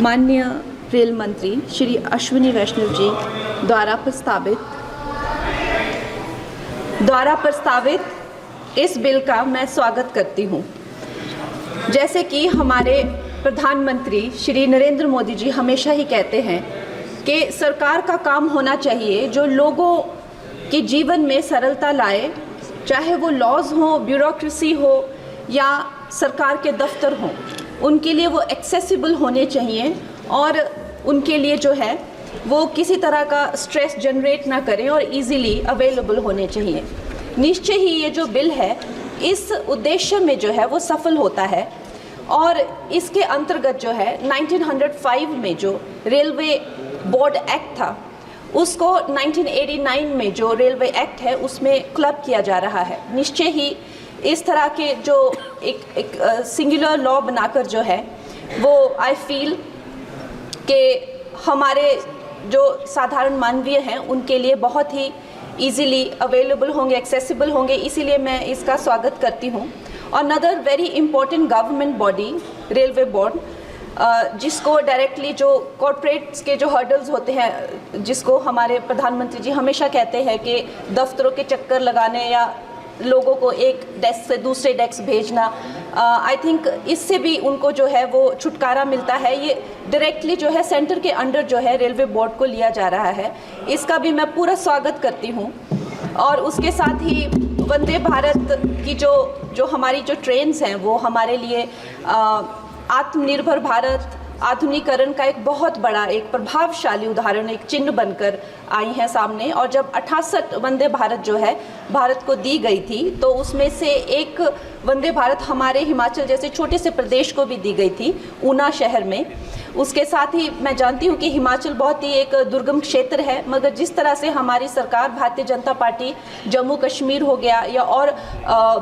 माननीय रेल मंत्री श्री अश्विनी वैष्णव जी द्वारा प्रस्तावित इस बिल का मैं स्वागत करती हूँ। जैसे कि हमारे प्रधानमंत्री श्री नरेंद्र मोदी जी हमेशा ही कहते हैं कि सरकार का काम होना चाहिए जो लोगों के जीवन में सरलता लाए, चाहे वो लॉज हो, ब्यूरोक्रेसी हो या सरकार के दफ्तर हों, उनके लिए वो एक्सेसिबल होने चाहिए और उनके लिए जो है वो किसी तरह का स्ट्रेस जनरेट ना करें और इजीली अवेलेबल होने चाहिए। निश्चय ही ये जो बिल है इस उद्देश्य में जो है वो सफल होता है और इसके अंतर्गत जो है 1905 में जो रेलवे बोर्ड एक्ट था उसको 1989 में जो रेलवे एक्ट है उसमें क्लब किया जा रहा है। निश्चय ही इस तरह के जो एक सिंगुलर लॉ बनाकर जो है वो आई फील कि हमारे जो साधारण मानवीय हैं उनके लिए बहुत ही इजीली अवेलेबल होंगे, एक्सेसिबल होंगे, इसीलिए मैं इसका स्वागत करती हूँ। Another very important government body railway board, जिसको डायरेक्टली जो कॉर्पोरेट्स के जो हर्डल्स होते हैं, जिसको हमारे प्रधानमंत्री जी हमेशा कहते हैं कि दफ्तरों के चक्कर लगाने या लोगों को एक डेस्क से दूसरे डेस्क भेजना, आई थिंक इससे भी उनको जो है वो छुटकारा मिलता है। ये डायरेक्टली जो है सेंटर के अंडर जो है रेलवे बोर्ड को लिया जा रहा है, इसका भी मैं पूरा स्वागत करती हूँ। और उसके साथ ही वंदे भारत की जो हमारी जो ट्रेन्स हैं वो हमारे लिए आत्मनिर्भर भारत, आधुनिकीकरण का एक बहुत बड़ा, एक प्रभावशाली उदाहरण, एक चिन्ह बनकर आई हैं सामने। और जब 68 वंदे भारत जो है भारत को दी गई थी तो उसमें से एक वंदे भारत हमारे हिमाचल जैसे छोटे से प्रदेश को भी दी गई थी, ऊना शहर में। उसके साथ ही मैं जानती हूँ कि हिमाचल बहुत ही एक दुर्गम क्षेत्र है, मगर जिस तरह से हमारी सरकार भारतीय जनता पार्टी जम्मू कश्मीर हो गया या और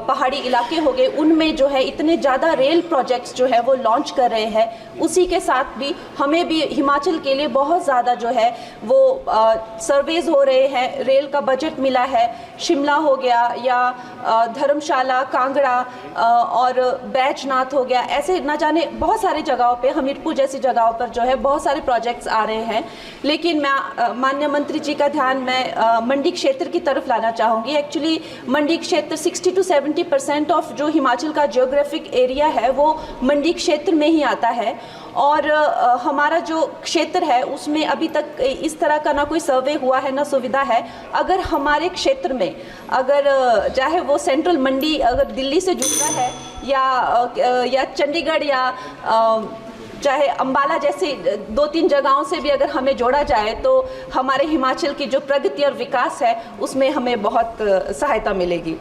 पहाड़ी इलाके हो गए, उनमें जो है इतने ज़्यादा रेल प्रोजेक्ट्स जो है वो लॉन्च कर रहे हैं, उसी के साथ भी हमें भी हिमाचल के लिए बहुत ज़्यादा जो है वो सर्वेज हो रहे हैं, रेल का बजट मिला है। शिमला हो गया या धर्मशाला, कांगड़ा और बैजनाथ हो गया, ऐसे ना जाने बहुत सारे जगहों पे, हमीरपुर जैसी जगहों पर जो है बहुत सारे प्रोजेक्ट्स आ रहे हैं। लेकिन मैं माननीय मंत्री जी का ध्यान मैं मंडी क्षेत्र की तरफ लाना चाहूँगी। एक्चुअली मंडी क्षेत्र 60 to 70% ऑफ जो हिमाचल का जियोग्राफिक एरिया है वो मंडी क्षेत्र में ही आता है और हमारा जो क्षेत्र है उसमें अभी तक इस तरह का ना कोई सर्वे हुआ है ना सुविधा है। अगर हमारे क्षेत्र में अगर चाहे वो सेंट्रल मंडी अगर दिल्ली से जुड़ता है या चंडीगढ़ या चाहे अंबाला जैसी 2-3 जगहों से भी अगर हमें जोड़ा जाए तो हमारे हिमाचल की जो प्रगति और विकास है उसमें हमें बहुत सहायता मिलेगी।